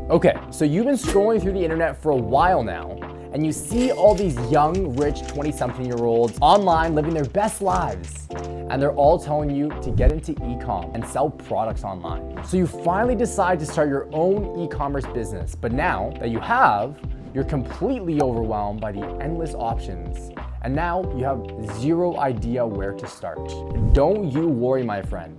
Okay, so you've been scrolling through the internet for a while now, and you see all these young, rich 20-something-year-olds online living their best lives. And they're all telling you to get into e-com and sell products online. So you finally decide to start your own e-commerce business. But now that you have, you're completely overwhelmed by the endless options. And now you have zero idea where to start. Don't you worry, my friend.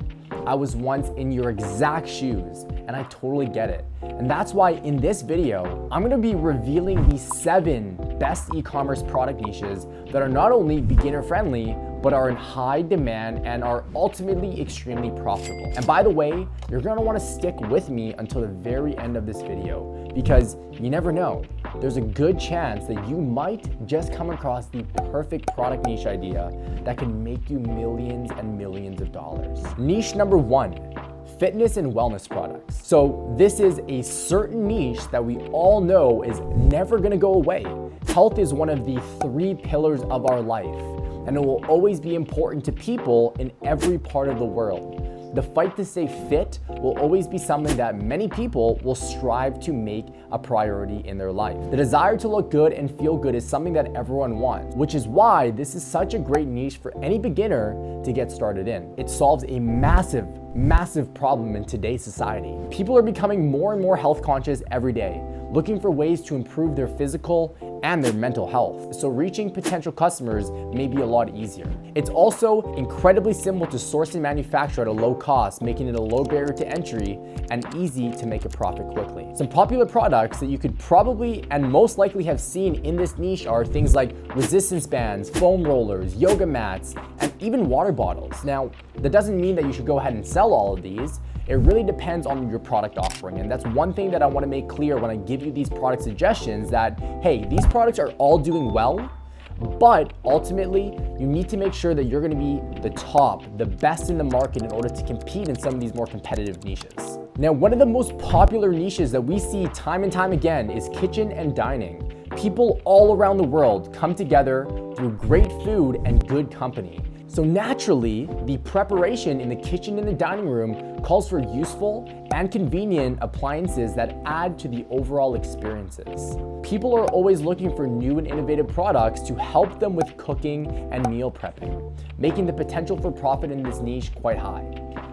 I was once in your exact shoes, and I totally get it. And that's why in this video, I'm gonna be revealing the 7 best e-commerce product niches that are not only beginner friendly, but are in high demand and are ultimately extremely profitable. And by the way, you're gonna wanna stick with me until the very end of this video, because you never know. There's a good chance that you might just come across the perfect product niche idea that can make you millions and millions of dollars. Niche number 1, fitness and wellness products. So this is a certain niche that we all know is never gonna go away. Health is one of the 3 pillars of our life, and it will always be important to people in every part of the world. The fight to stay fit will always be something that many people will strive to make a priority in their life. The desire to look good and feel good is something that everyone wants, which is why this is such a great niche for any beginner to get started in. It solves a massive problem in today's society. People are becoming more and more health conscious every day, looking for ways to improve their physical and their mental health. So reaching potential customers may be a lot easier. It's also incredibly simple to source and manufacture at a low cost, making it a low barrier to entry and easy to make a profit quickly. Some popular products that you could probably and most likely have seen in this niche are things like resistance bands, foam rollers, yoga mats, and even water bottles. Now, that doesn't mean that you should go ahead and sell all of these. It really depends on your product offering. And that's one thing that I want to make clear when I give you these product suggestions, that, hey, these products are all doing well, but ultimately you need to make sure that you're going to be the top, the best in the market in order to compete in some of these more competitive niches. Now, one of the most popular niches that we see time and time again is kitchen and dining. People all around the world come together through great food and good company. So naturally, the preparation in the kitchen and the dining room calls for useful and convenient appliances that add to the overall experiences. People are always looking for new and innovative products to help them with cooking and meal prepping, making the potential for profit in this niche quite high.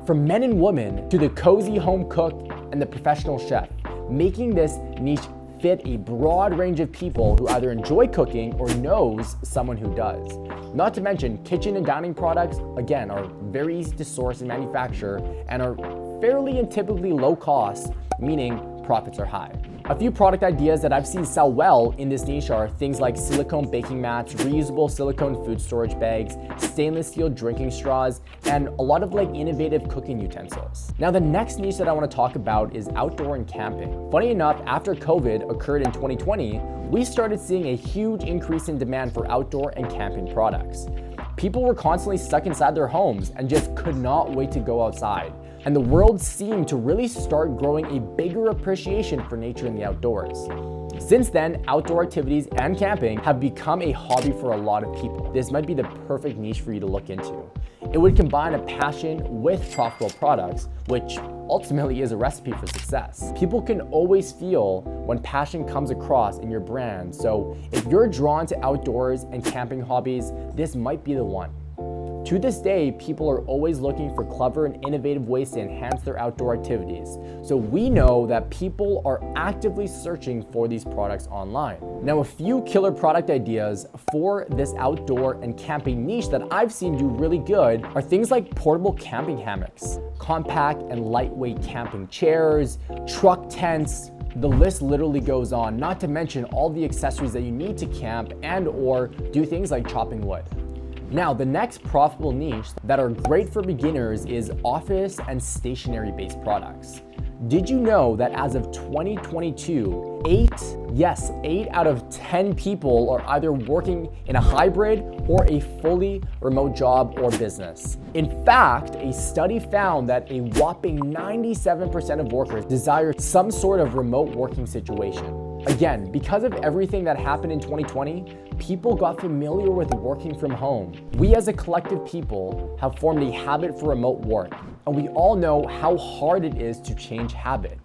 From men and women to the cozy home cook and the professional chef, making this niche fit a broad range of people who either enjoy cooking or knows someone who does. Not to mention, kitchen and dining products, again, are very easy to source and manufacture and are fairly and typically low cost, meaning profits are high. A few product ideas that I've seen sell well in this niche are things like silicone baking mats, reusable silicone food storage bags, stainless steel drinking straws, and a lot of innovative cooking utensils. Now, the next niche that I want to talk about is outdoor and camping. Funny enough, after COVID occurred in 2020, we started seeing a huge increase in demand for outdoor and camping products. People were constantly stuck inside their homes and just could not wait to go outside. And the world seemed to really start growing a bigger appreciation for nature and the outdoors. Since then, outdoor activities and camping have become a hobby for a lot of people. This might be the perfect niche for you to look into. It would combine a passion with profitable products, which ultimately is a recipe for success. People can always feel when passion comes across in your brand, so if you're drawn to outdoors and camping hobbies, this might be the one. To this day, people are always looking for clever and innovative ways to enhance their outdoor activities. So we know that people are actively searching for these products online. Now, a few killer product ideas for this outdoor and camping niche that I've seen do really good are things like portable camping hammocks, compact and lightweight camping chairs, truck tents. The list literally goes on, not to mention all the accessories that you need to camp and or do things like chopping wood. Now, the next profitable niche that are great for beginners is office and stationery-based products. Did you know that as of 2022, 8 out of 10 people are either working in a hybrid or a fully remote job or business? In fact, a study found that a whopping 97% of workers desire some sort of remote working situation. Again, because of everything that happened in 2020, people got familiar with working from home. We as a collective people have formed a habit for remote work, and we all know how hard it is to change habit.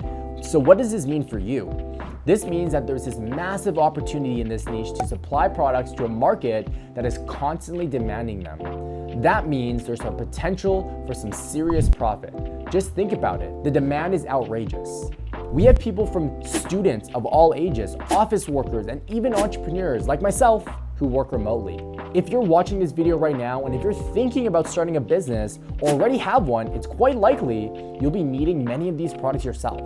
So what does this mean for you? This means that there's this massive opportunity in this niche to supply products to a market that is constantly demanding them. That means there's a potential for some serious profit. Just think about it. The demand is outrageous. We have people from students of all ages, office workers, and even entrepreneurs like myself who work remotely. If you're watching this video right now and if you're thinking about starting a business or already have one, it's quite likely you'll be needing many of these products yourself.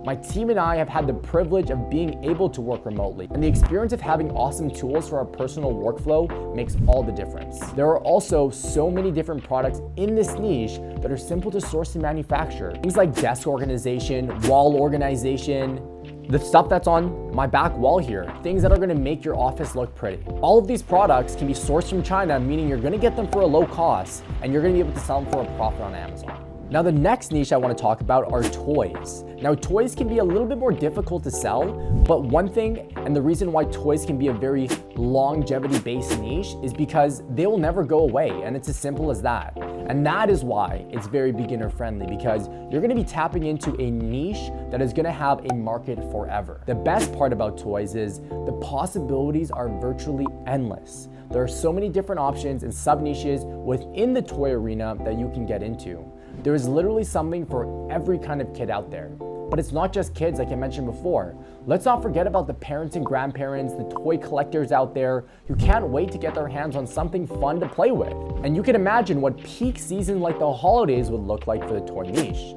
My team and I have had the privilege of being able to work remotely, and the experience of having awesome tools for our personal workflow makes all the difference. There are also so many different products in this niche that are simple to source and manufacture. Things like desk organization, wall organization, the stuff that's on my back wall here, things that are gonna make your office look pretty. All of these products can be sourced from China, meaning you're gonna get them for a low cost and you're gonna be able to sell them for a profit on Amazon. Now, the next niche I want to talk about are toys. Now, toys can be a little bit more difficult to sell, but one thing, and the reason why toys can be a very longevity-based niche is because they will never go away, and it's as simple as that. And that is why it's very beginner-friendly, because you're going to be tapping into a niche that is going to have a market forever. The best part about toys is the possibilities are virtually endless. There are so many different options and sub-niches within the toy arena that you can get into. There is literally something for every kind of kid out there. But it's not just kids like I mentioned before. Let's not forget about the parents and grandparents, the toy collectors out there who can't wait to get their hands on something fun to play with. And you can imagine what peak season like the holidays would look like for the toy niche.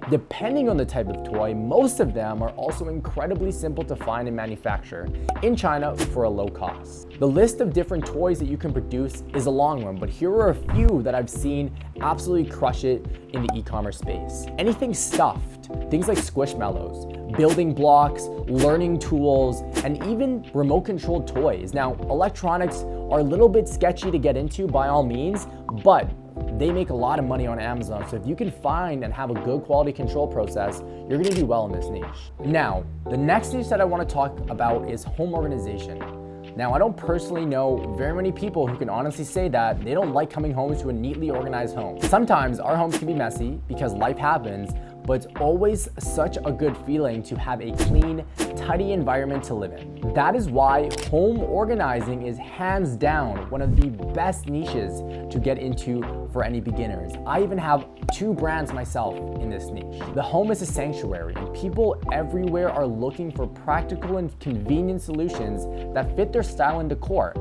Depending on the type of toy, most of them are also incredibly simple to find and manufacture in China for a low cost. The list of different toys that you can produce is a long one, but here are a few that I've seen absolutely crush it in the e-commerce space. Anything stuffed, things like Squishmallows, building blocks, learning tools, and even remote controlled toys. Now, electronics are a little bit sketchy to get into by all means, but they make a lot of money on Amazon, so if you can find and have a good quality control process, you're gonna do well in this niche. Now, the next niche that I wanna talk about is home organization. Now, I don't personally know very many people who can honestly say that they don't like coming home to a neatly organized home. Sometimes our homes can be messy because life happens, but it's always such a good feeling to have a clean, tidy environment to live in. That is why home organizing is hands down one of the best niches to get into for any beginners. I even have 2 brands myself in this niche. The home is a sanctuary, and people everywhere are looking for practical and convenient solutions that fit their style and decor.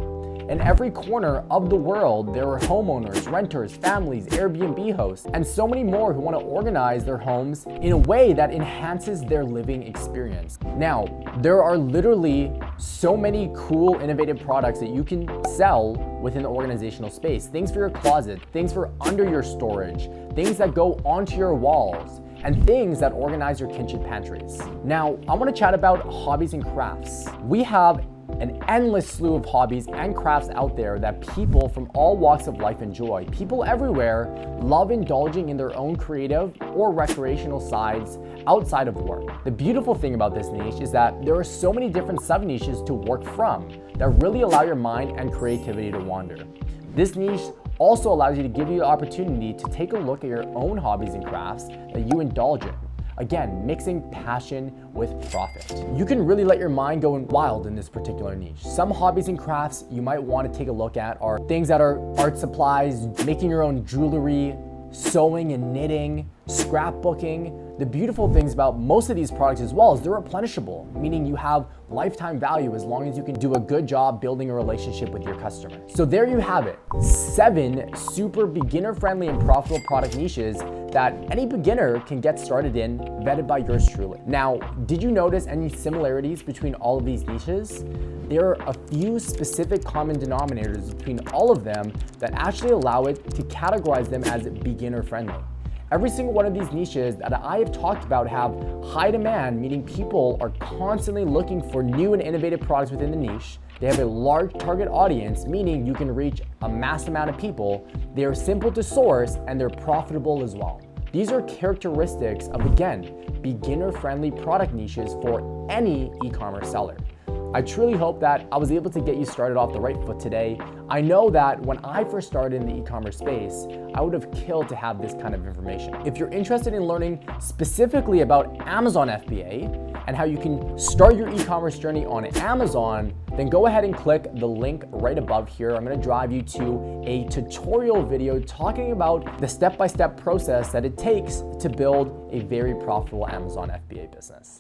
In every corner of the world, there are homeowners, renters, families, Airbnb hosts, and so many more who want to organize their homes in a way that enhances their living experience. Now, there are literally so many cool, innovative products that you can sell within the organizational space. Things for your closet, things for under your storage, things that go onto your walls, and things that organize your kitchen pantries. Now, I want to chat about hobbies and crafts. We have an endless slew of hobbies and crafts out there that people from all walks of life enjoy. People everywhere love indulging in their own creative or recreational sides outside of work. The beautiful thing about this niche is that there are so many different sub-niches to work from that really allow your mind and creativity to wander. This niche also allows you to give you the opportunity to take a look at your own hobbies and crafts that you indulge in. Again, mixing passion with profit. You can really let your mind go wild in this particular niche. Some hobbies and crafts you might want to take a look at are things that are art supplies, making your own jewelry, sewing and knitting, scrapbooking. The beautiful things about most of these products as well is they're replenishable, meaning you have lifetime value as long as you can do a good job building a relationship with your customer. So there you have it, 7 super beginner-friendly and profitable product niches that any beginner can get started in, vetted by yours truly. Now, did you notice any similarities between all of these niches? There are a few specific common denominators between all of them that actually allow it to categorize them as beginner-friendly. Every single one of these niches that I have talked about have high demand, meaning people are constantly looking for new and innovative products within the niche. They have a large target audience, meaning you can reach a mass amount of people. They are simple to source and they're profitable as well. These are characteristics of, again, beginner-friendly product niches for any e-commerce seller. I truly hope that I was able to get you started off the right foot today. I know that when I first started in the e-commerce space, I would have killed to have this kind of information. If you're interested in learning specifically about Amazon FBA and how you can start your e-commerce journey on Amazon, then go ahead and click the link right above here. I'm gonna drive you to a tutorial video talking about the step-by-step process that it takes to build a very profitable Amazon FBA business.